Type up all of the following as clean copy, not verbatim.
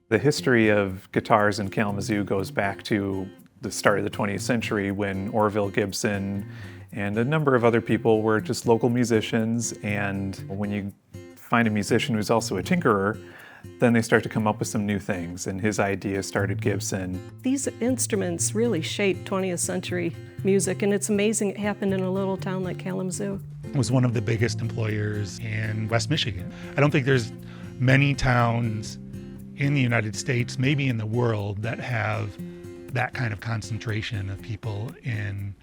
The history of guitars in Kalamazoo goes back to the start of the 20th century when Orville Gibson and a number of other people were just local musicians, and when you find a musician who's also a tinkerer, then they start to come up with some new things, and his idea started Gibson. These instruments really shaped 20th century music, and it's amazing it happened in a little town like Kalamazoo. It was one of the biggest employers in West Michigan. I don't think there's many towns in the United States, maybe in the world, that have that kind of concentration of people in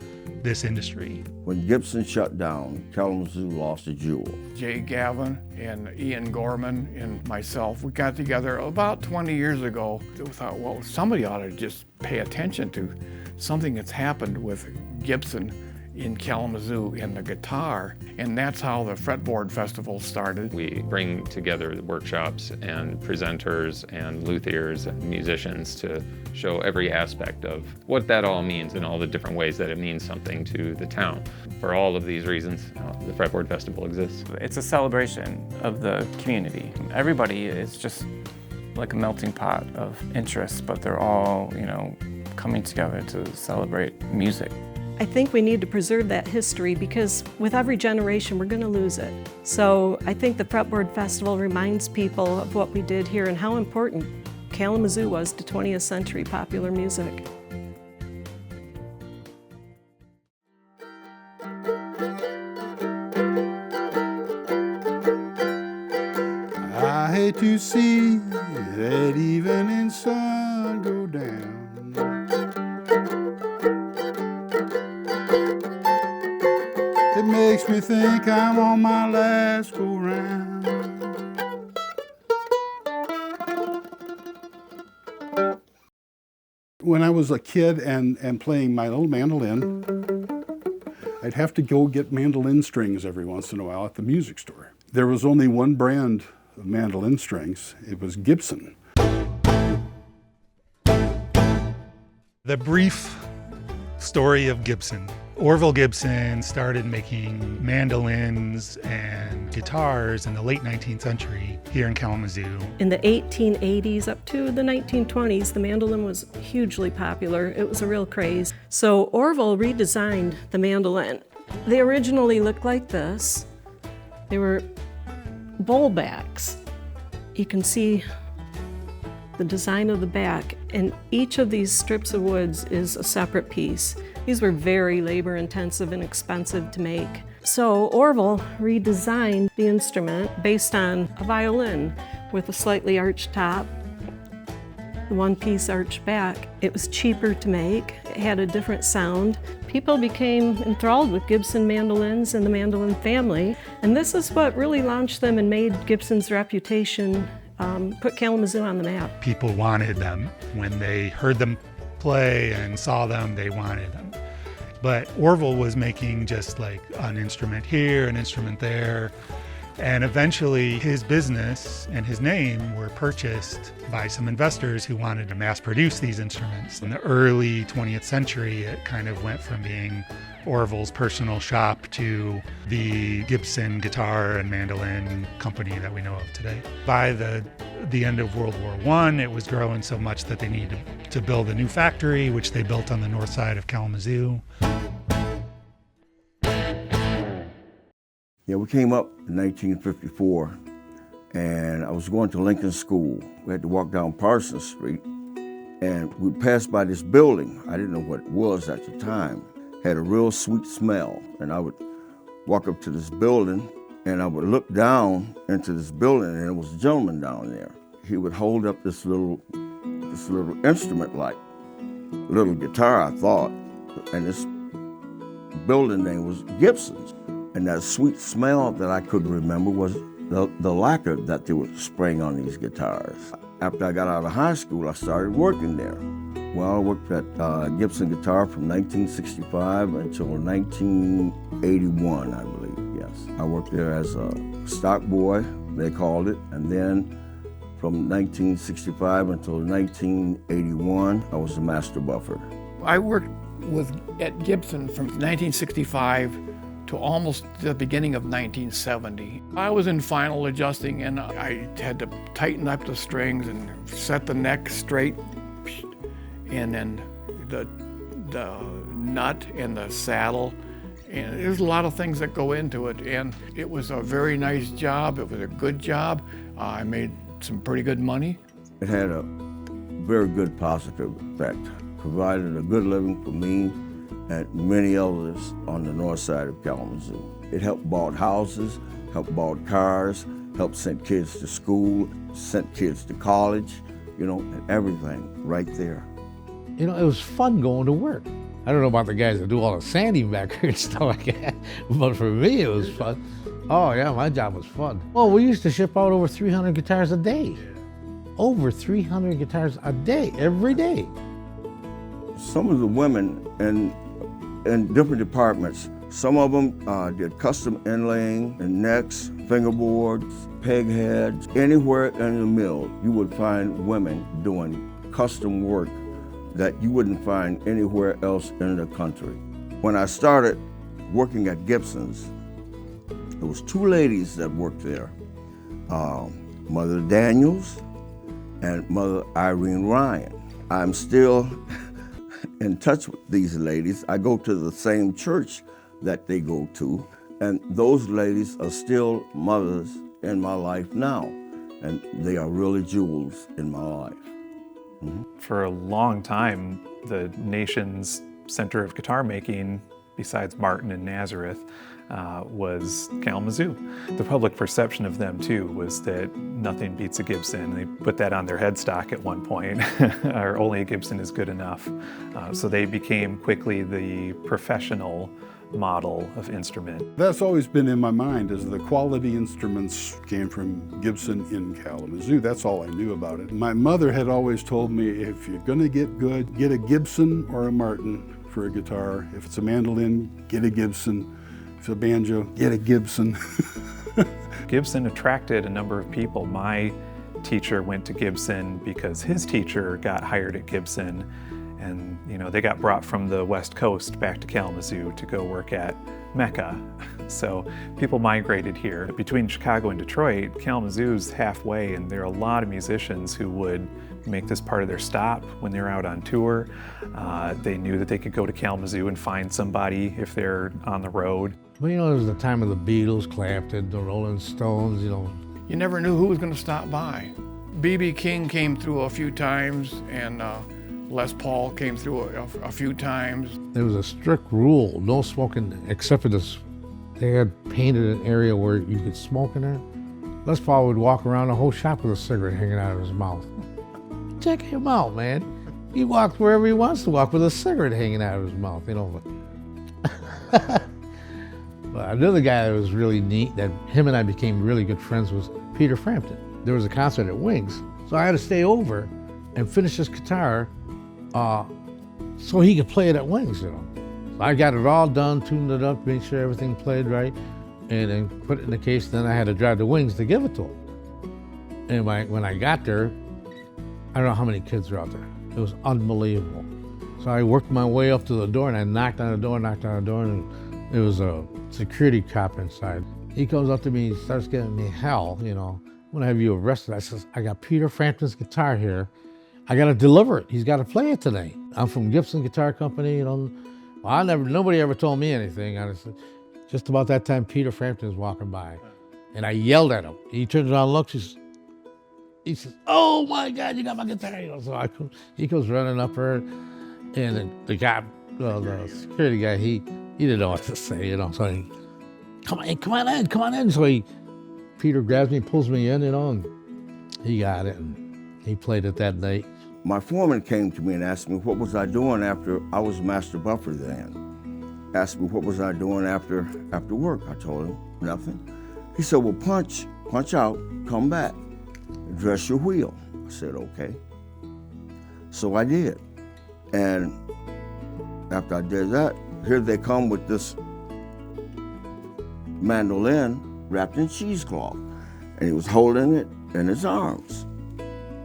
this industry. When Gibson shut down, Kalamazoo lost a jewel. Jay Gavin and Ian Gorman and myself, we got together about 20 years ago. We thought, well, somebody ought to just pay attention to something that's happened with Gibson in Kalamazoo in the guitar, and that's how the Fretboard Festival started. We bring together the workshops and presenters and luthiers and musicians to show every aspect of what that all means and all the different ways that it means something to the town. For all of these reasons, the Fretboard Festival exists. It's a celebration of the community. Everybody is just like a melting pot of interests, but they're all, coming together to celebrate music. I think we need to preserve that history because with every generation we're going to lose it. So I think the Fretboard Festival reminds people of what we did here and how important Kalamazoo was to 20th century popular music. I hate to see that evening sun go down. It makes me think I'm on my last go-round. When I was a kid and playing my little mandolin, I'd have to go get mandolin strings every once in a while at the music store. There was only one brand of mandolin strings. It was Gibson. The brief story of Gibson. Orville Gibson started making mandolins and guitars in the late 19th century here in Kalamazoo. In the 1880s up to the 1920s, the mandolin was hugely popular. It was a real craze. So Orville redesigned the mandolin. They originally looked like this. They were bowl backs. You can see the design of the back, and each of these strips of woods is a separate piece. These were very labor-intensive and expensive to make. So Orville redesigned the instrument based on a violin with a slightly arched top, the one-piece arched back. It was cheaper to make, it had a different sound. People became enthralled with Gibson mandolins and the mandolin family, and this is what really launched them and made Gibson's reputation, put Kalamazoo on the map. People wanted them. When they heard them play and saw them, they wanted them. But Orville was making just like an instrument here, an instrument there. And eventually his business and his name were purchased by some investors who wanted to mass produce these instruments. In the early 20th century, it kind of went from being Orville's personal shop to the Gibson guitar and mandolin company that we know of today. By the end of World War I, it was growing so much that they needed to build a new factory, which they built on the north side of Kalamazoo. Yeah, we came up in 1954, and I was going to Lincoln School. We had to walk down Parsons Street, and we passed by this building. I didn't know what it was at the time. It had a real sweet smell, and I would walk up to this building, and I would look down into this building, and there was a gentleman down there. He would hold up this little instrument, like little guitar, I thought, and this building name was Gibson's. And that sweet smell that I could remember was the lacquer that they were spraying on these guitars. After I got out of high school, I started working there. Well, I worked at Gibson Guitar from 1965 until 1981, I believe, yes. I worked there as a stock boy, they called it, and then from 1965 until 1981, I was a master buffer. I worked at Gibson from 1965 to almost the beginning of 1970. I was in final adjusting, and I had to tighten up the strings and set the neck straight, and then the nut and the saddle. And there's a lot of things that go into it, and it was a very nice job. It was a good job. I made some pretty good money. It had a very good positive effect, provided a good living for me and many others on the north side of Kalamazoo. It helped bought houses, helped bought cars, helped send kids to school, sent kids to college, you know, and everything right there. You know, it was fun going to work. I don't know about the guys that do all the sanding back here and stuff like that, but for me it was fun. Oh yeah, my job was fun. Well, we used to ship out over 300 guitars a day. Over 300 guitars a day, every day. Some of the women in different departments, some of them did custom inlaying and necks, fingerboards, peg heads. Anywhere in the mill, you would find women doing custom work that you wouldn't find anywhere else in the country. When I started working at Gibson's, there was two ladies that worked there, Mother Daniels and Mother Irene Ryan. I'm still in touch with these ladies. I go to the same church that they go to, and those ladies are still mothers in my life now, and they are really jewels in my life. For a long time, the nation's center of guitar making, besides Martin and Nazareth, was Kalamazoo. The public perception of them too was that nothing beats a Gibson. They put that on their headstock at one point, or only a Gibson is good enough. So they became quickly the professional model of instrument. That's always been in my mind, is the quality instruments came from Gibson in Kalamazoo. That's all I knew about it. My mother had always told me, if you're gonna get good, get a Gibson or a Martin for a guitar. If it's a mandolin, get a Gibson. If it's a banjo, get a Gibson. Gibson attracted a number of people. My teacher went to Gibson because his teacher got hired at Gibson, and you know, they got brought from the West Coast back to Kalamazoo to go work at Mecca. So people migrated here. Between Chicago and Detroit, Kalamazoo's halfway, and there are a lot of musicians who would make this part of their stop when they're out on tour. They knew that they could go to Kalamazoo and find somebody if they're on the road. Well, you know, it was the time of the Beatles, Clapton, the Rolling Stones, you know. You never knew who was going to stop by. B.B. King came through a few times, and Les Paul came through a few times. There was a strict rule, no smoking except for this. They had painted an area where you could smoke in there. Les Paul would walk around the whole shop with a cigarette hanging out of his mouth. Check him out, man. He walks wherever he wants to walk with a cigarette hanging out of his mouth, you know. But another guy that was really neat, that him and I became really good friends, was Peter Frampton. There was a concert at Wings, so I had to stay over and finish his guitar so he could play it at Wings, you know. So I got it all done, tuned it up, made sure everything played right, and then put it in the case. Then I had to drive to Wings to give it to him. And when I got there, I don't know how many kids were out there. It was unbelievable. So I worked my way up to the door, and I knocked on the door, and there was a security cop inside. He comes up to me, he starts giving me hell, you know. I'm gonna have you arrested. I says, I got Peter Frampton's guitar here. I gotta deliver it. He's gotta play it today. I'm from Gibson Guitar Company, you know. Well, nobody ever told me anything. Honestly. Just about that time, Peter Frampton was walking by, and I yelled at him. He turns around and looks, he says, "Oh my God, you got my guitar!" You know, so he comes running up her, and the guy, the security guy, he didn't know what to say, you know. So he, come on in. So Peter grabs me, pulls me in, you know, and he got it, and he played it that night. My foreman came to me and asked me what was I doing after I was master buffer then. Asked me what was I doing after work. I told him nothing. He said, well, punch out, come back, dress your wheel. I said, okay. So I did. And after I did that, here they come with this mandolin wrapped in cheesecloth. And he was holding it in his arms.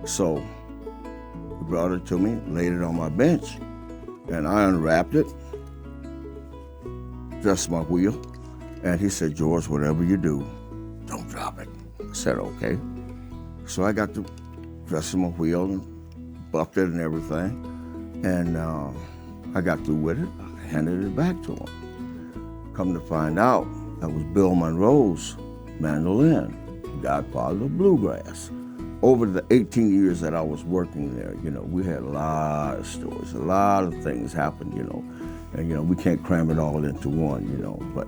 So he brought it to me, laid it on my bench, and I unwrapped it, dressed my wheel, And he said, George, whatever you do, don't drop it. I said, okay. So I got to dress in my wheel and buffed it and everything. And I got through with it. I handed it back to him. Come to find out, that was Bill Monroe's mandolin, godfather of bluegrass. Over the 18 years that I was working there, we had a lot of stories, a lot of things happened, and we can't cram it all into one, but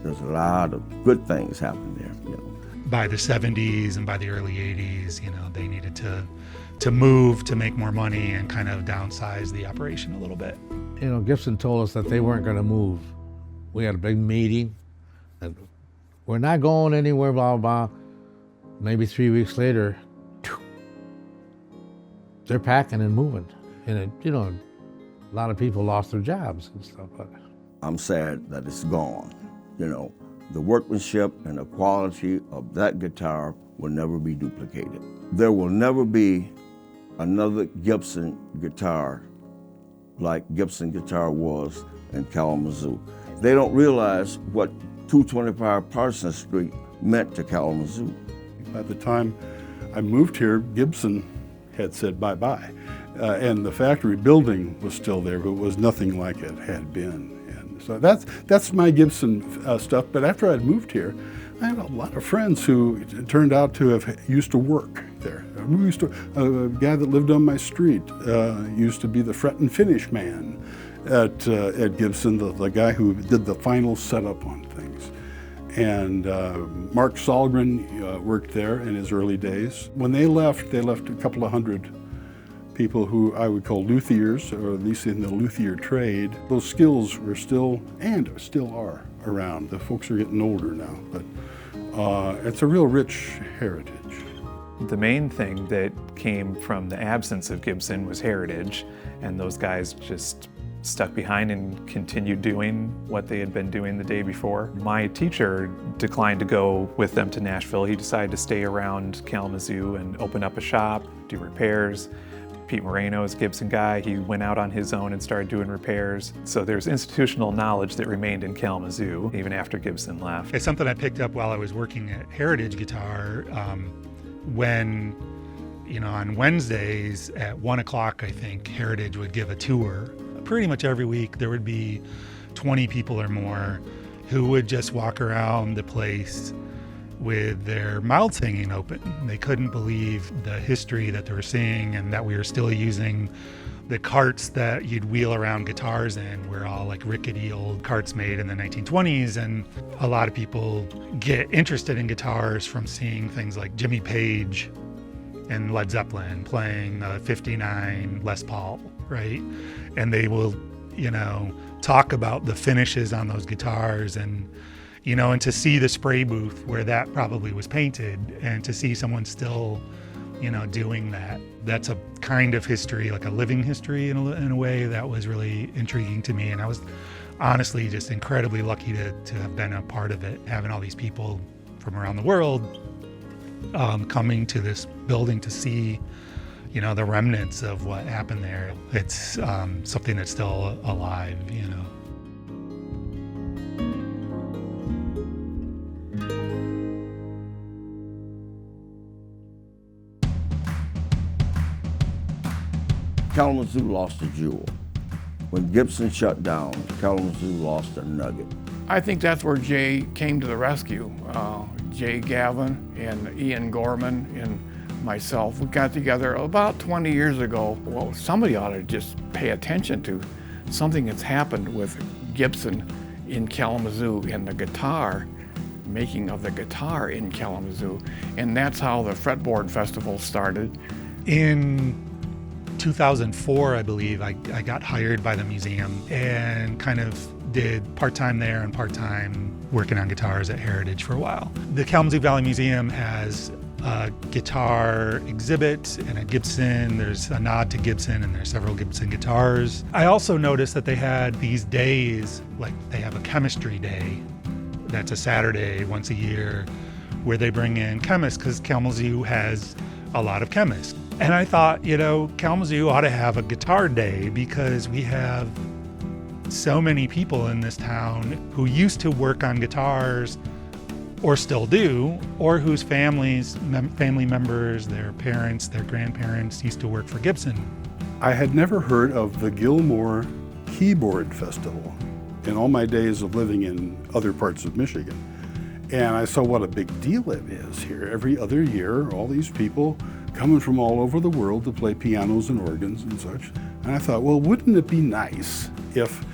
there's a lot of good things happened there, By the 70s and by the early 80s, they needed to move to make more money and kind of downsize the operation a little bit. Gibson told us that they weren't going to move. We had a big meeting, and we're not going anywhere, blah, blah, blah. Maybe 3 weeks later, they're packing and moving. And, a lot of people lost their jobs and stuff. But I'm sad that it's gone. The workmanship and the quality of that guitar will never be duplicated. There will never be another Gibson guitar like Gibson guitar was in Kalamazoo. They don't realize what 225 Parsons Street meant to Kalamazoo. By the time I moved here, Gibson had said bye-bye. And the factory building was still there, but it was nothing like it had been. And so that's my Gibson stuff. But after I'd moved here, I had a lot of friends who turned out to have used to work there. A guy that lived on my street used to be the fret and finish man at Gibson, the guy who did the final setup on things. And Mark Salgren worked there in his early days. When they left a couple of hundred people who I would call luthiers, or at least in the luthier trade. Those skills were still, and still are, around. The folks are getting older now, but it's a real rich heritage. The main thing that came from the absence of Gibson was heritage, and those guys just stuck behind and continued doing what they had been doing the day before. My teacher declined to go with them to Nashville. He decided to stay around Kalamazoo and open up a shop, do repairs. Pete Moreno is a Gibson guy. He went out on his own and started doing repairs. So there's institutional knowledge that remained in Kalamazoo even after Gibson left. It's something I picked up while I was working at Heritage Guitar when, on Wednesdays at 1 o'clock, I think, Heritage would give a tour. Pretty much every week there would be 20 people or more who would just walk around the place with their mouths hanging open. They couldn't believe the history that they were seeing, and that we were still using the carts that you'd wheel around guitars in. We're all like rickety old carts made in the 1920s, and a lot of people get interested in guitars from seeing things like Jimmy Page and Led Zeppelin playing the 59 Les Paul, right? And they will, talk about the finishes on those guitars, and and to see the spray booth where that probably was painted, and to see someone still, doing that. That's a kind of history, like a living history in a way that was really intriguing to me. And I was honestly just incredibly lucky to have been a part of it, having all these people from around the world coming to this building to see, the remnants of what happened there. It's something that's still alive, Kalamazoo lost a jewel. When Gibson shut down, Kalamazoo lost a nugget. I think that's where Jay came to the rescue. Jay Gavin and Ian Gorman and myself, we got together about 20 years ago. Well, somebody ought to just pay attention to something that's happened with Gibson in Kalamazoo and the guitar, making of the guitar in Kalamazoo. And that's how the Fretboard Festival started. In 2004, I believe, I got hired by the museum and kind of did part-time there and part-time working on guitars at Heritage for a while. The Kalamazoo Valley Museum has a guitar exhibit and a Gibson. There's a nod to Gibson, and there's several Gibson guitars. I also noticed that they had these days, like they have a chemistry day. That's a Saturday once a year where they bring in chemists, because Kalamazoo has a lot of chemists. And I thought, Kalamazoo ought to have a guitar day, because we have so many people in this town who used to work on guitars or still do, or whose family members, their parents, their grandparents used to work for Gibson. I had never heard of the Gilmore Keyboard Festival in all my days of living in other parts of Michigan. And I saw what a big deal it is here. Every other year, all these people coming from all over the world to play pianos and organs and such. And I thought, well, wouldn't it be nice if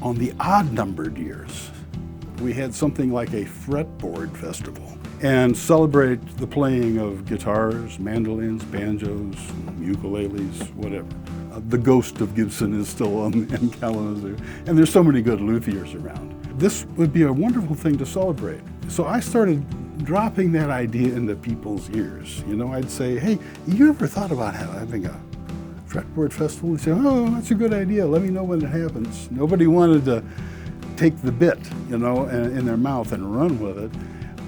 on the odd-numbered years, we had something like a Fretboard Festival and celebrate the playing of guitars, mandolins, banjos, ukuleles, whatever. The ghost of Gibson is still in Kalamazoo, and there's so many good luthiers around. This would be a wonderful thing to celebrate. So I started dropping that idea into people's ears. You know, I'd say, hey, you ever thought about having a Fretboard Festival? And say, oh, that's a good idea. Let me know when it happens. Nobody wanted to take the bit, you know, in their mouth and run with it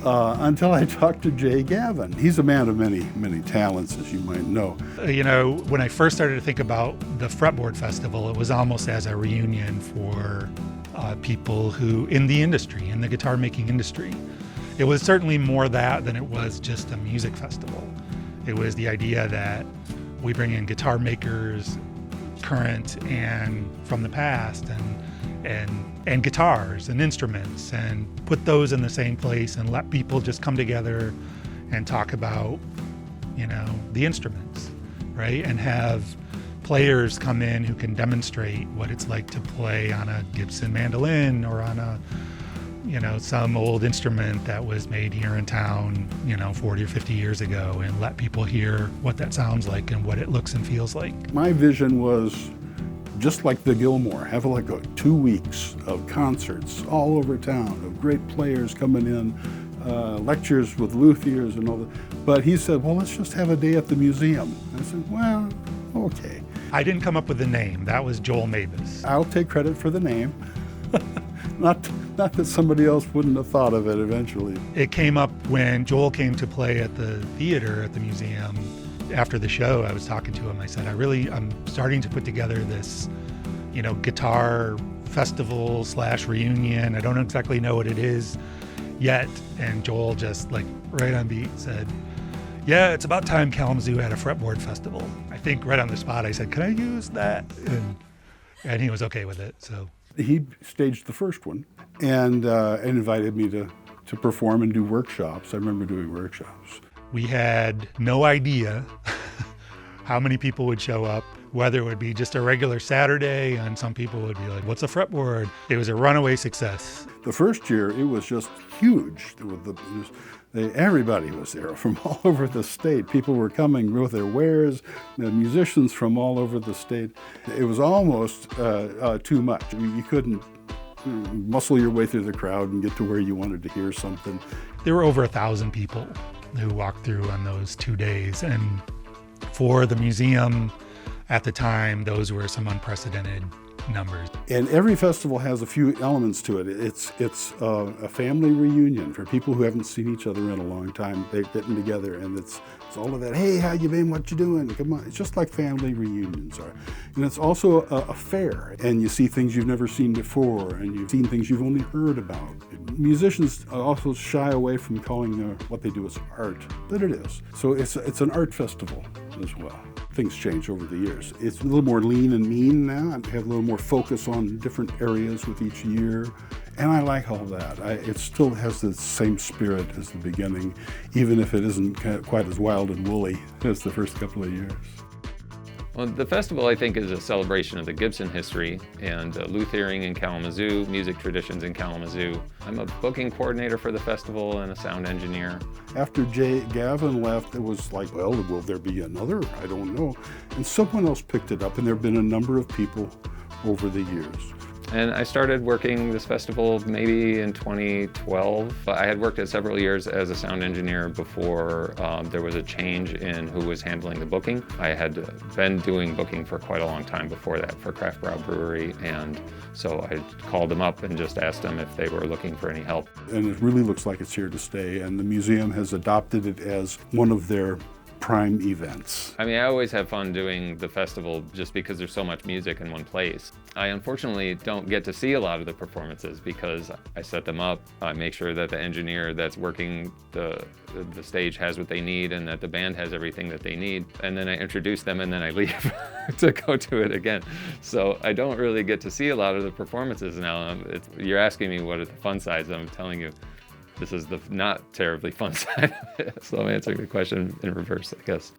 until I talked to Jay Gavin. He's a man of many, many talents, as you might know. You know, when I first started to think about the Fretboard Festival, it was almost as a reunion for people who, in the industry, in the guitar making industry. It was certainly more that than it was just a music festival. It was the idea that we bring in guitar makers, current and from the past, and guitars and instruments, and put those in the same place and let people just come together and talk about, you know, the instruments, right? And have players come in who can demonstrate what it's like to play on a Gibson mandolin or on a, you know, some old instrument that was made here in town, you know, 40 or 50 years ago, and let people hear what that sounds like and what it looks and feels like. My vision was just like the Gilmore, have like 2 weeks of concerts all over town, of great players coming in, lectures with luthiers and all that. But he said, well, let's just have a day at the museum. I said, well, okay. I didn't come up with the name. That was Joel Mavis. I'll take credit for the name. Not that somebody else wouldn't have thought of it eventually. It came up when Joel came to play at the theater at the museum. After the show, I was talking to him. I said, I'm starting to put together this, you know, guitar festival / reunion. I don't exactly know what it is yet. And Joel just like right on beat said, yeah, it's about time Kalamazoo had a Fretboard Festival. I think right on the spot I said, can I use that? And he was okay with it. So he staged the first one and invited me to perform and do workshops. I remember doing workshops. We had no idea how many people would show up, whether it would be just a regular Saturday, and some people would be like, what's a fretboard? It was a runaway success. The first year, it was just huge. Everybody was there from all over the state. People were coming with their wares, the musicians from all over the state. It was almost too much. You couldn't muscle your way through the crowd and get to where you wanted to hear something. There were over 1,000 people who walked through on those 2 days. And for the museum at the time, those were some unprecedented numbers. And every festival has a few elements to it. It's a family reunion for people who haven't seen each other in a long time. They're getting together, and it's all of that, hey, how you been, what you doing, come on. It's just like family reunions are. And it's also a fair, and you see things you've never seen before, and you've seen things you've only heard about. Musicians also shy away from calling what they do as art, but it is. So it's an art festival as well. Things change over the years. It's a little more lean and mean now. I have a little more focus on different areas with each year. And I like all that. It still has the same spirit as the beginning, even if it isn't quite as wild and woolly as the first couple of years. Well, the festival, I think, is a celebration of the Gibson history and luthiering in Kalamazoo, music traditions in Kalamazoo. I'm a booking coordinator for the festival and a sound engineer. After Jay Gavin left, it was like, well, will there be another? I don't know. And someone else picked it up, and there have been a number of people over the years. And I started working this festival maybe in 2012. I had worked at several years as a sound engineer before there was a change in who was handling the booking. I had been doing booking for quite a long time before that for Craft Brow Brewery, and so I called them up and just asked them if they were looking for any help. And it really looks like it's here to stay, and the museum has adopted it as one of their prime events. I mean, I always have fun doing the festival just because there's so much music in one place. I unfortunately don't get to see a lot of the performances because I set them up. I make sure that the engineer that's working the stage has what they need and that the band has everything that they need. And then I introduce them and then I leave to go to it again. So I don't really get to see a lot of the performances now. You're asking me what are the fun sides, and I'm telling you, this is the not terribly fun side of it. So I'm answering the question in reverse, I guess.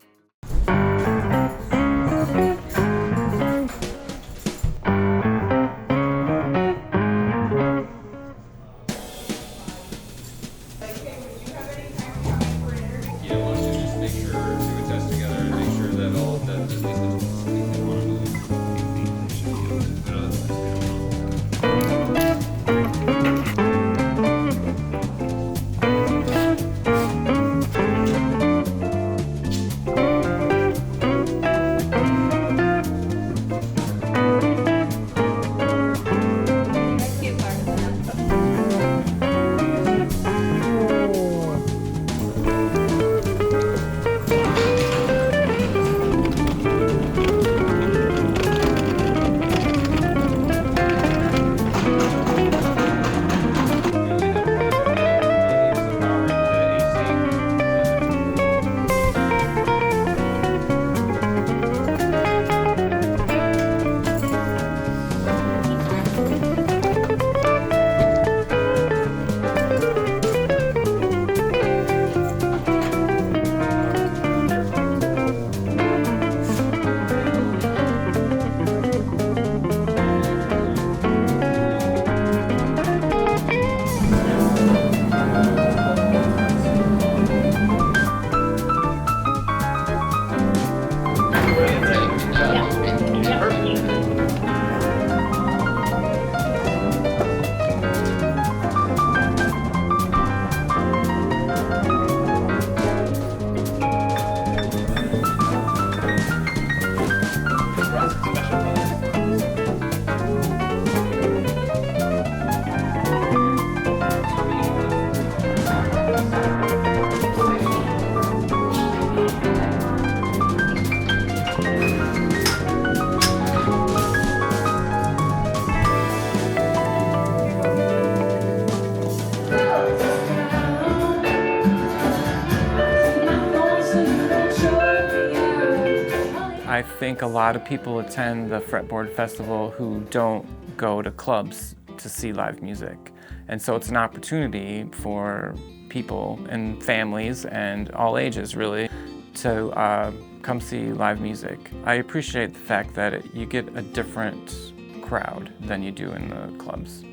I think a lot of people attend the Fretboard Festival who don't go to clubs to see live music. And so it's an opportunity for people and families and all ages really to come see live music. I appreciate the fact that you get a different crowd than you do in the clubs.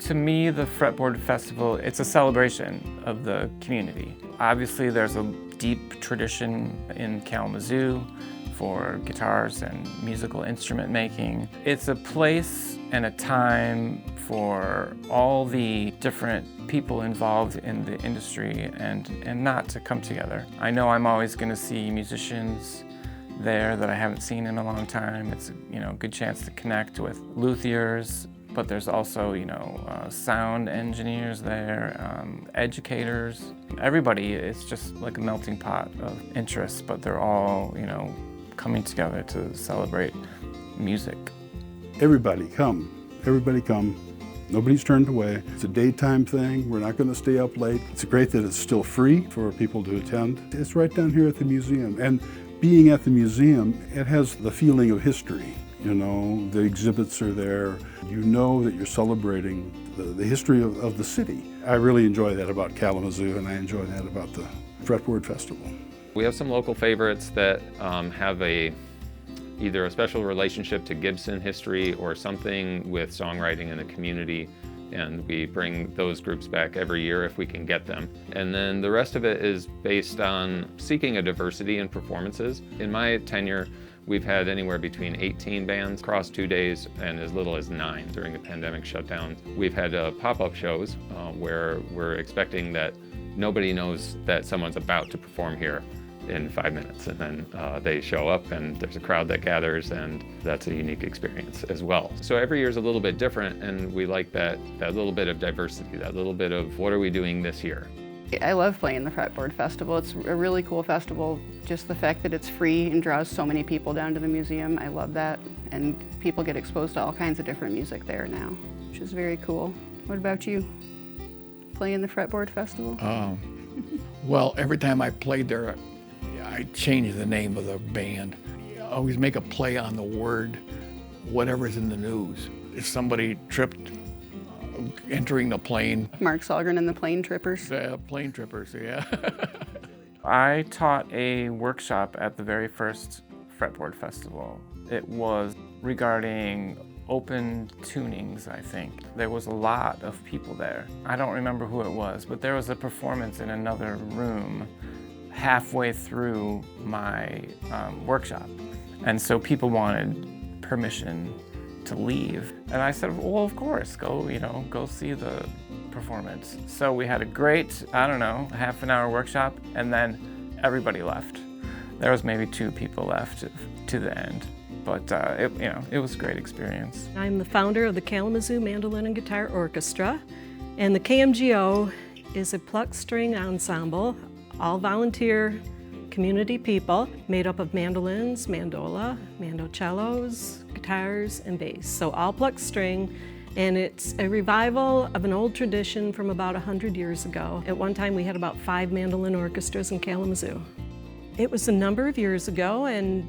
To me, the Fretboard Festival, it's a celebration of the community. Obviously, there's a deep tradition in Kalamazoo for guitars and musical instrument making. It's a place and a time for all the different people involved in the industry and not to come together. I know I'm always going to see musicians there that I haven't seen in a long time. It's a good chance to connect with luthiers, but there's also sound engineers there, educators. Everybody is just like a melting pot of interests, but they're all coming together to celebrate music. Everybody come. Everybody come. Nobody's turned away. It's a daytime thing. We're not going to stay up late. It's great that it's still free for people to attend. It's right down here at the museum. And being at the museum, it has the feeling of history. The exhibits are there. You know that you're celebrating the history of the city. I really enjoy that about Kalamazoo, and I enjoy that about the Fretboard Festival. We have some local favorites that have either a special relationship to Gibson history or something with songwriting in the community, and we bring those groups back every year if we can get them. And then the rest of it is based on seeking a diversity in performances. In my tenure, we've had anywhere between 18 bands across 2 days and as little as 9 during the pandemic shutdown. We've had pop-up shows where we're expecting that nobody knows that someone's about to perform here in 5 minutes, and then they show up and there's a crowd that gathers, and that's a unique experience as well. So every year is a little bit different, and we like that little bit of diversity, that little bit of what are we doing this year. I love playing the Fretboard Festival. It's a really cool festival. Just the fact that it's free and draws so many people down to the museum, I love that. And people get exposed to all kinds of different music there now, which is very cool. What about you? Playing the Fretboard Festival? Well, every time I played there, I changed the name of the band. I always make a play on the word, whatever's in the news. If somebody tripped entering the plane. Mark Salgren and the Plane Trippers. Plane Trippers, yeah. I taught a workshop at the very first Fretboard Festival. It was regarding open tunings, I think. There was a lot of people there. I don't remember who it was, but there was a performance in another room halfway through my workshop. And so people wanted permission to leave. And I said, well, of course, go see the performance. So we had a great, half an hour workshop, and then everybody left. There was maybe 2 people left to the end. But it was a great experience. I'm the founder of the Kalamazoo Mandolin and Guitar Orchestra, and the KMGO is a plucked string ensemble, all volunteer community people, made up of mandolins, mandola, mandocellos, guitars, and bass. So all plucked string, and it's a revival of an old tradition from about 100 years ago. At one time we had about 5 mandolin orchestras in Kalamazoo. It was a number of years ago, and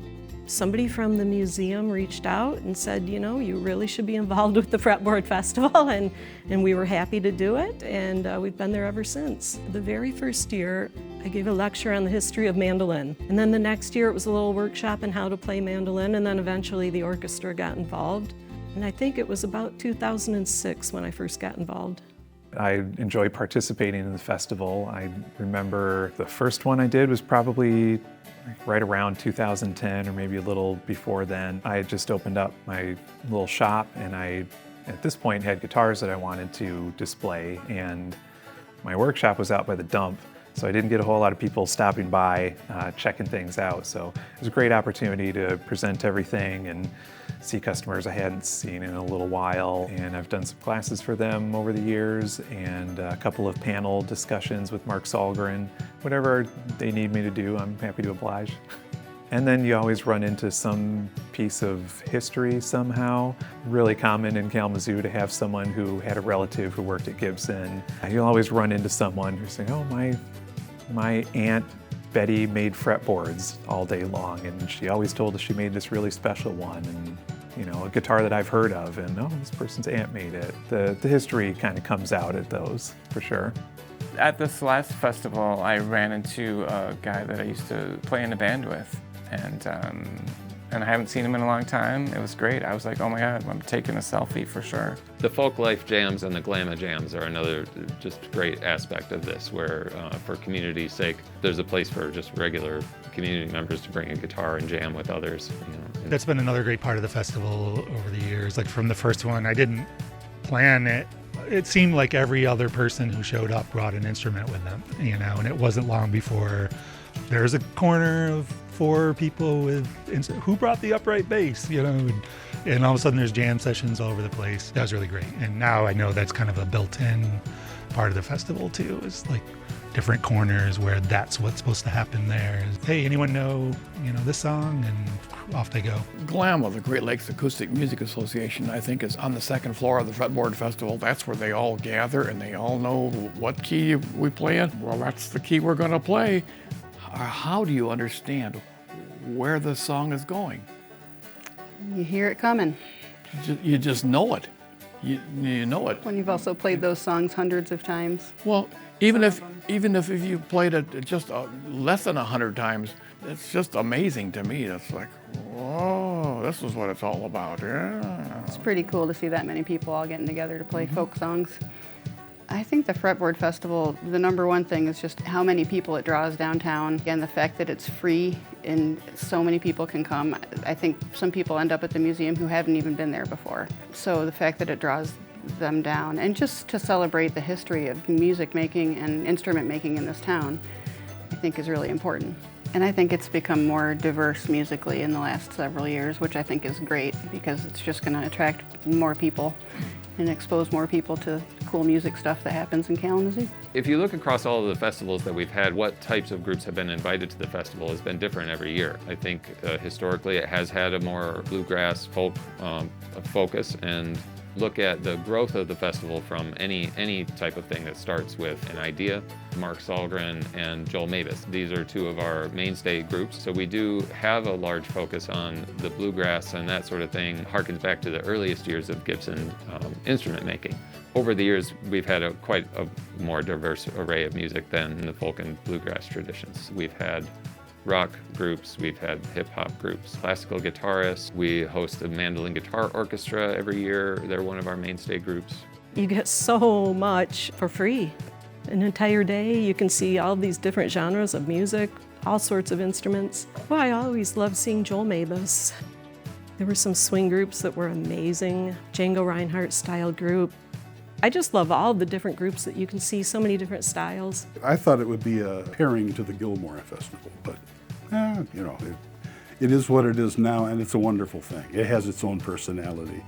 somebody from the museum reached out and said, you really should be involved with the Fretboard Festival, and we were happy to do it, and we've been there ever since. The very first year, I gave a lecture on the history of mandolin, and then the next year it was a little workshop on how to play mandolin, and then eventually the orchestra got involved. And I think it was about 2006 when I first got involved. I enjoy participating in the festival. I remember the first one I did was probably right around 2010 or maybe a little before then. I had just opened up my little shop, and I, at this point, had guitars that I wanted to display, and my workshop was out by the dump, so I didn't get a whole lot of people stopping by, checking things out. So it was a great opportunity to present everything and see customers I hadn't seen in a little while. And I've done some classes for them over the years, and a couple of panel discussions with Mark Salgren. Whatever they need me to do, I'm happy to oblige. And then you always run into some piece of history somehow. Really common in Kalamazoo to have someone who had a relative who worked at Gibson. You'll always run into someone who's saying, oh, my Aunt Betty made fretboards all day long, and she always told us she made this really special one, and a guitar that I've heard of, and oh, this person's aunt made it. The history kind of comes out at those, for sure. At this last festival, I ran into a guy that I used to play in a band with, and I haven't seen him in a long time. It was great. I was like, oh my God, I'm taking a selfie for sure. The folk life jams and the glamma jams are another just great aspect of this, where for community's sake, there's a place for just regular community members to bring a guitar and jam with others. That's been another great part of the festival over the years. Like from the first one, I didn't plan it. It seemed like every other person who showed up brought an instrument with them, and it wasn't long before there's a corner of 4 people with, who brought the upright bass, and all of a sudden there's jam sessions all over the place. That was really great. And now I know that's kind of a built-in part of the festival too, is like different corners where that's what's supposed to happen there. Hey, anyone know, this song? And off they go. GLAMA, the Great Lakes Acoustic Music Association, I think is on the 2nd floor of the Fretboard Festival. That's where they all gather and they all know what key we play in. Well, that's the key we're gonna play. How do you understand where the song is going? You hear it coming. You just know it. You know it. When you've also played those songs hundreds of times. Well, even if you played it just less than 100 times, it's just amazing to me. It's like, whoa, this is what it's all about. Yeah. It's pretty cool to see that many people all getting together to play folk songs. I think the Fretboard Festival, the number one thing is just how many people it draws downtown, and the fact that it's free and so many people can come. I think some people end up at the museum who haven't even been there before. So the fact that it draws them down, and just to celebrate the history of music making and instrument making in this town, I think is really important. And I think it's become more diverse musically in the last several years, which I think is great, because it's just going to attract more people and expose more people to cool music stuff that happens in Kalamazoo. If you look across all of the festivals that we've had, what types of groups have been invited to the festival has been different every year. I think historically it has had a more bluegrass folk focus, and look at the growth of the festival from any type of thing that starts with an idea. Mark Sahlgren and Joel Mavis. These are two of our mainstay groups. So we do have a large focus on the bluegrass, and that sort of thing harkens back to the earliest years of Gibson instrument making. Over the years, we've had quite a more diverse array of music than the folk and bluegrass traditions. We've had rock groups, we've had hip-hop groups, classical guitarists. We host a mandolin guitar orchestra every year. They're one of our mainstay groups. You get so much for free. An entire day, you can see all these different genres of music, all sorts of instruments. Well, I always loved seeing Joel Mavis. There were some swing groups that were amazing, Django Reinhardt style group. I just love all the different groups that you can see, so many different styles. I thought it would be a pairing to the Gilmore Festival, but you know, it is what it is now, and it's a wonderful thing. It has its own personality.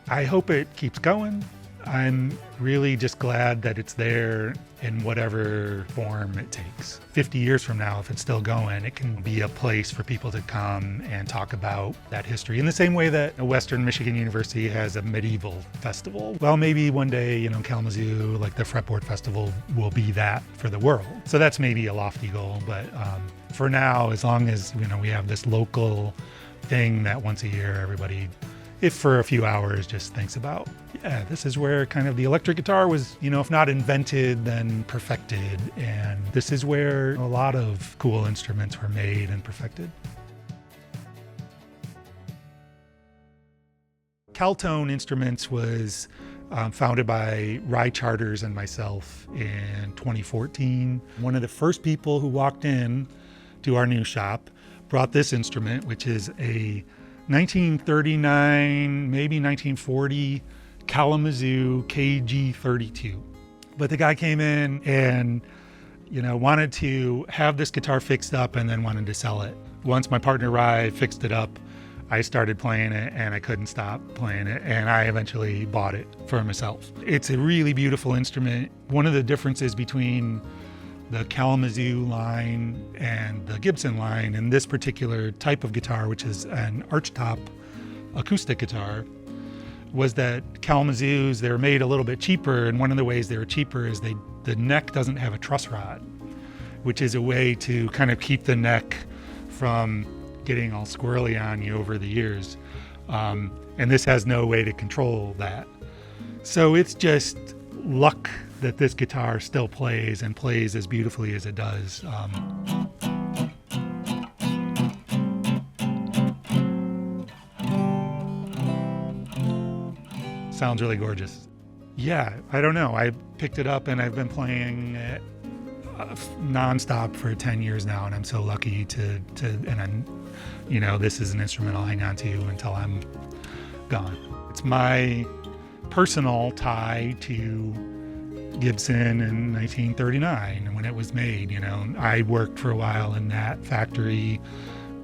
I hope it keeps going. I'm really just glad that it's there in whatever form it takes. 50 years from now, if it's still going, it can be a place for people to come and talk about that history. In the same way that Western Michigan University has a medieval festival. Well, maybe one day, you know, Kalamazoo, like the Fretboard Festival, will be that for the world. So that's maybe a lofty goal, but for now, as long as, you know, we have this local thing that once a year everybody, if for a few hours, just thinks about, yeah, this is where kind of the electric guitar was, you know, if not invented, then perfected. And this is where a lot of cool instruments were made and perfected. Caltone Instruments was founded by Rye Charters and myself in 2014. One of the first people who walked in to our new shop brought this instrument, which is a 1939, maybe 1940 Kalamazoo KG32. But the guy came in and, you know, wanted to have this guitar fixed up and then wanted to sell it. Once my partner Rye fixed it up, I started playing it and I couldn't stop playing it, and I eventually bought it for myself. It's a really beautiful instrument. One of the differences between the Kalamazoo line and the Gibson line in this particular type of guitar, which is an archtop acoustic guitar, was that Kalamazoo's, they're made a little bit cheaper, and one of the ways they were cheaper is the neck doesn't have a truss rod, which is a way to kind of keep the neck from getting all squirrely on you over the years. And this has no way to control that. So it's just luck that this guitar still plays and plays as beautifully as it does. Sounds really gorgeous. Yeah, I don't know. I picked it up and I've been playing it nonstop for 10 years now, and I'm so lucky to and I'm, you know, this is an instrument I'll hang on to until I'm gone. It's my personal tie to Gibson in 1939 when it was made. You know, I worked for a while in that factory,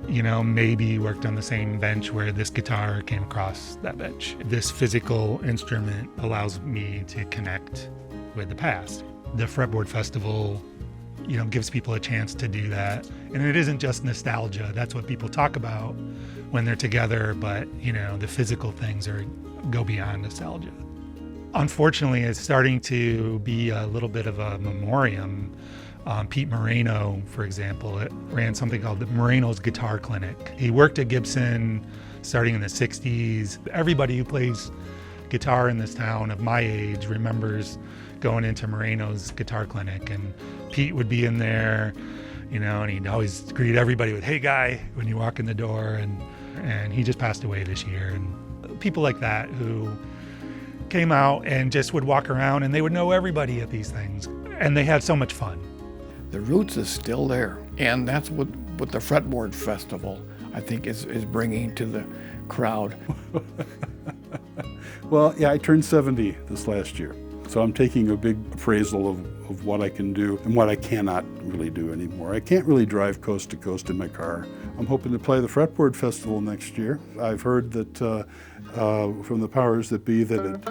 you know, maybe worked on the same bench where this guitar came across that bench. This physical instrument allows me to connect with the past. The Fretboard Festival, you know, gives people a chance to do that. And it isn't just nostalgia. That's what people talk about when they're together, but, you know, the physical things go beyond nostalgia. Unfortunately, it's starting to be a little bit of a memoriam. Pete Moreno, for example, ran something called the Moreno's Guitar Clinic. He worked at Gibson starting in the 60s. Everybody who plays guitar in this town of my age remembers going into Moreno's Guitar Clinic, and Pete would be in there, you know, and he'd always greet everybody with, "Hey guy," when you walk in the door, and he just passed away this year. And people like that who came out and just would walk around and they would know everybody at these things, and they had so much fun. The roots is still there, and that's what the Fretboard Festival, I think, is bringing to the crowd. Well, yeah, I turned 70 this last year, so I'm taking a big appraisal of what I can do and what I cannot really do anymore. I can't really drive coast to coast in my car. I'm hoping to play the Fretboard Festival next year. I've heard that from the powers that be that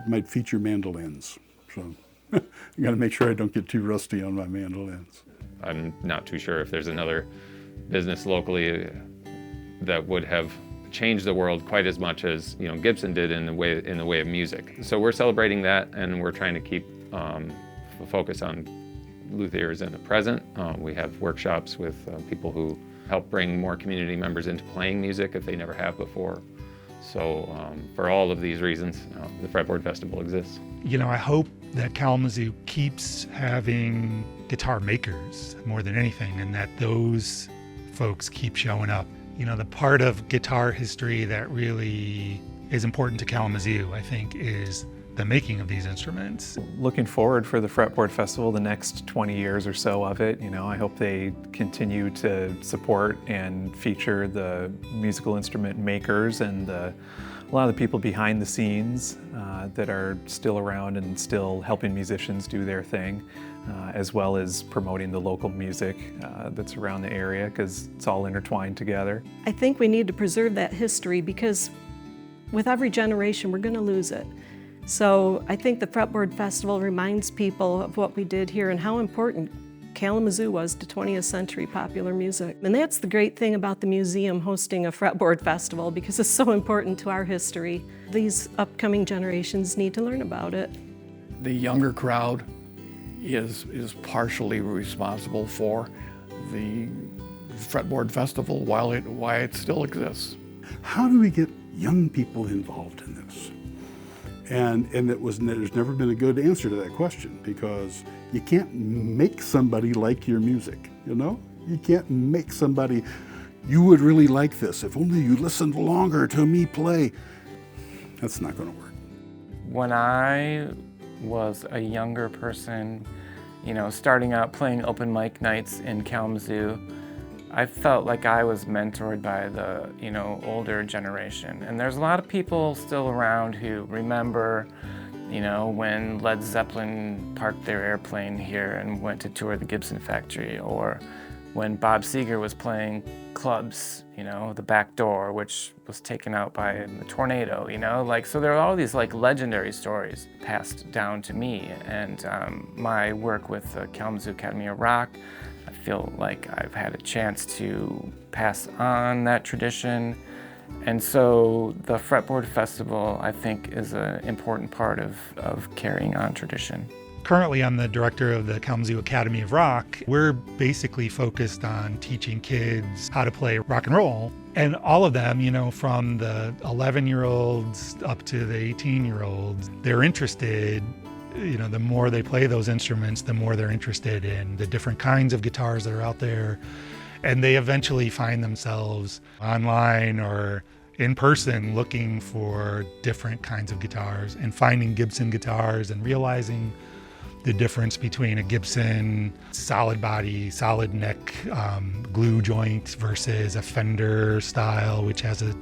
might feature mandolins. So I got to make sure I don't get too rusty on my mandolins. I'm not too sure if there's another business locally that would have changed the world quite as much as Gibson did in the way of music. So we're celebrating that, and we're trying to keep a focus on luthiers in the present. We have workshops with people who help bring more community members into playing music if they never have before. So for all of these reasons, the Fretboard Festival exists. I hope that Kalamazoo keeps having guitar makers more than anything, and that those folks keep showing up. The part of guitar history that really is important to Kalamazoo, I think, is the making of these instruments. Looking forward for the Fretboard Festival, the next 20 years or so of it. I hope they continue to support and feature the musical instrument makers and a lot of the people behind the scenes that are still around and still helping musicians do their thing, as well as promoting the local music that's around the area, because it's all intertwined together. I think we need to preserve that history, because with every generation we're going to lose it. So I think the Fretboard Festival reminds people of what we did here and how important Kalamazoo was to 20th century popular music. And that's the great thing about the museum hosting a Fretboard Festival, because it's so important to our history. These upcoming generations need to learn about it. The younger crowd is partially responsible for the Fretboard Festival why it still exists. How do we get young people involved in this? And there's never been a good answer to that question, because you can't make somebody like your music, You can't make somebody, you would really like this if only you listened longer to me play. That's not going to work. When I was a younger person, starting out playing open mic nights in Kalamazoo, I felt like I was mentored by the, older generation. And there's a lot of people still around who remember, when Led Zeppelin parked their airplane here and went to tour the Gibson factory, or when Bob Seger was playing clubs, the back door, which was taken out by the tornado, so there are all these legendary stories passed down to me. And my work with the Kalamazoo Academy of Rock, I feel like I've had a chance to pass on that tradition. And so the Fretboard Festival, I think, is an important part of carrying on tradition. Currently, I'm the director of the Kalamazoo Academy of Rock. We're basically focused on teaching kids how to play rock and roll. And all of them, from the 11-year-olds up to the 18-year-olds, they're interested. The more they play those instruments, the more they're interested in the different kinds of guitars that are out there. And they eventually find themselves online or in person looking for different kinds of guitars and finding Gibson guitars and realizing the difference between a Gibson solid body, solid neck glue joint versus a Fender style, which has a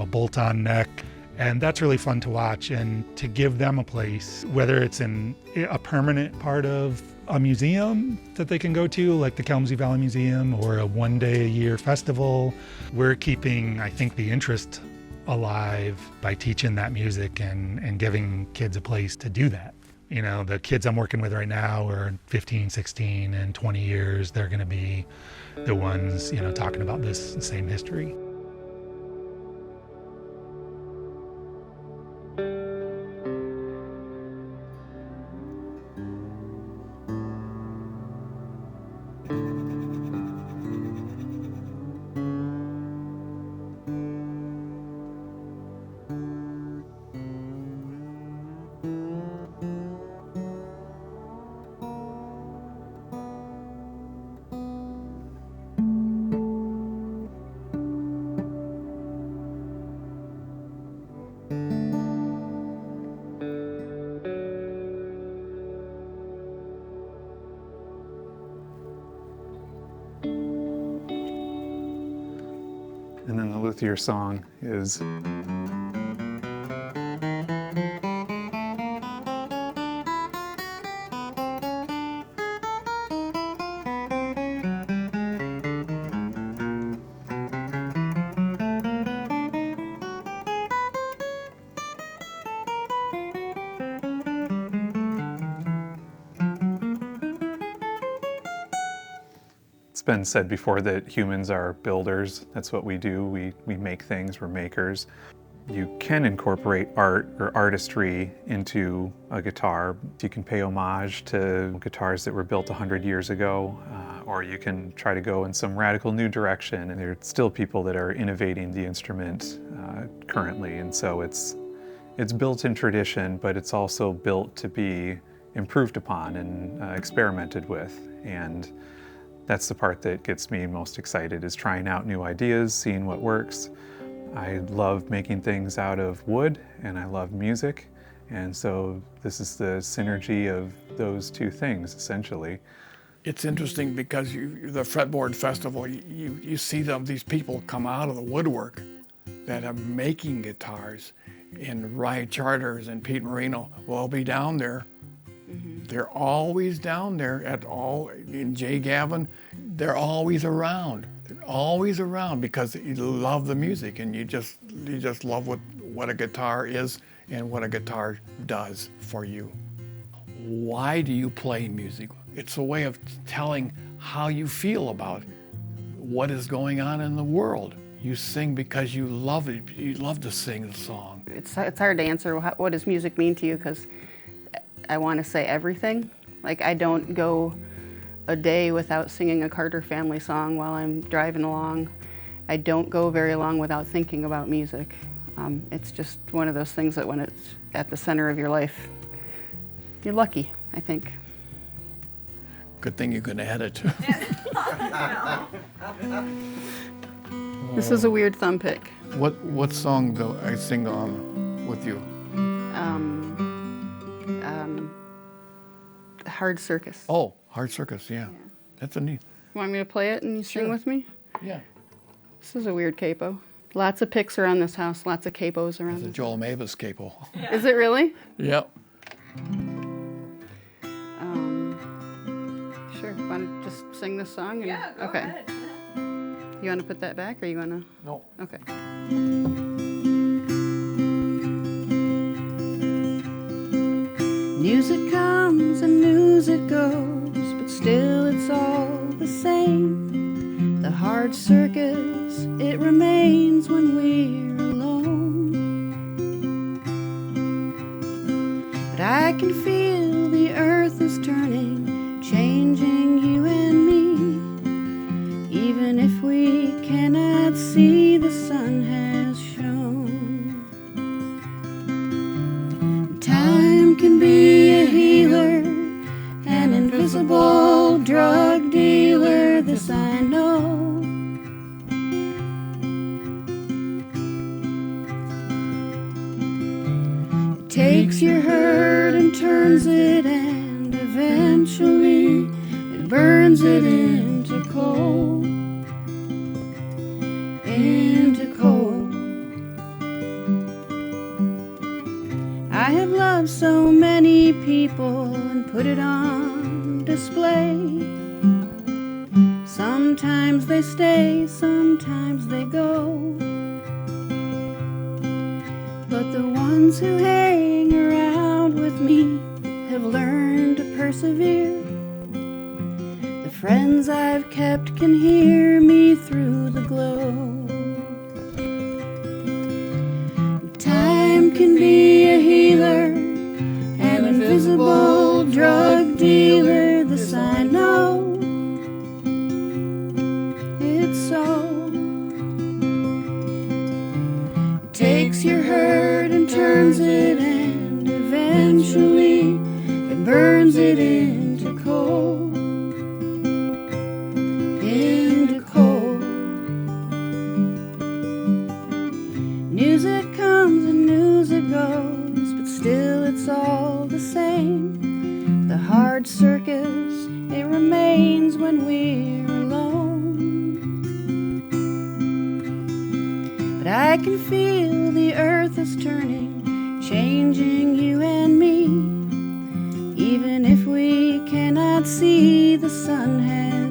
bolt-on neck. And that's really fun to watch, and to give them a place, whether it's in a permanent part of a museum that they can go to, like the Kalamazoo Valley Museum, or a one-day-a-year festival. We're keeping, I think, the interest alive by teaching that music and giving kids a place to do that. The kids I'm working with right now are 15, 16, and 20 years. They're going to be the ones, talking about this same history. And then the luthier song is It's been said before that humans are builders. That's what we do. We make things, we're makers. You can incorporate art or artistry into a guitar. You can pay homage to guitars that were built 100 years ago, or you can try to go in some radical new direction, and there are still people that are innovating the instrument currently, and so it's built in tradition, but it's also built to be improved upon and experimented with. And that's the part that gets me most excited, is trying out new ideas, seeing what works. I love making things out of wood, and I love music, and so this is the synergy of those two things, essentially. It's interesting because the Fretboard Festival, you see these people come out of the woodwork that are making guitars, and Ryan Charters and Pete Marino will be down there. They're always down there in Jay Gavin, they're always around. They're always around because you love the music, and you just love what a guitar is and what a guitar does for you. Why do you play music? It's a way of telling how you feel about what is going on in the world. You sing because you love it. You love to sing the song. It's hard to answer what does music mean to you, because I want to say everything. Like, I don't go a day without singing a Carter Family song while I'm driving along. I don't go very long without thinking about music. It's just one of those things that when it's at the center of your life, you're lucky, I think. Good thing you can edit. This is a weird thumb pick. What song do I sing on with you? Hard Circus. Oh, Hard Circus, yeah. That's a neat. Want me to play it and you sing with me? Yeah. This is a weird capo. Lots of picks around this house, lots of capos around It's a this. Joel Mavis capo. Is it really? Yep. Sure. Want to just sing this song? And, Yeah, go okay. ahead. You want to put that back, or you want to? No. Okay. Music comes and news it goes, but still it's all the same. The hard circus, it remains when we're alone. But I can feel the earth is turning, changing you and me. Even if we cannot see, the sun has shone. Time can be a healer, an invisible drug dealer, this I know. It takes your hurt and turns it, and eventually it burns it into coal. Into coal. I have loved so many people and put it on display. Sometimes they stay, sometimes they go. But the ones who hang around with me have learned to persevere. The friends I've kept can hear me through the glow. Time can be a healer, an invisible drug dealer, this I know. It's so. It takes your hurt and turns it, and eventually it burns it into coal. Into coal. Music comes and news it goes, but still it's all the same. The hard circus, it remains when we're alone. But I can feel the earth is turning, changing you and me. Even if we cannot see, the sun has